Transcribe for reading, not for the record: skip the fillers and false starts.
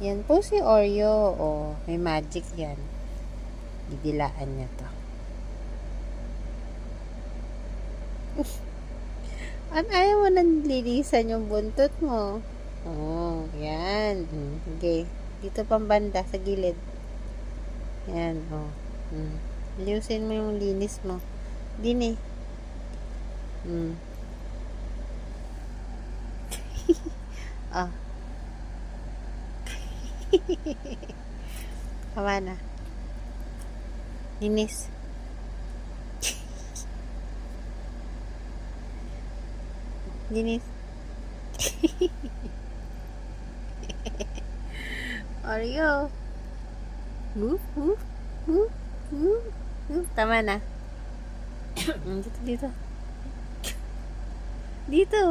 Yan po si Oreo. Oh, may magic yan. Didilaan niya to. At ayaw mo nang linisan yung buntot mo. Oh, yan. Okay. Dito pang banda, sa gilid. Yan, oh. Liusin mo yung linis mo. Dini. Oh. Tama na. Linis. Linis. Oreo. Whoop, whoop, whoop, whoop, whoop. Tama na. Dito, dito. Dito.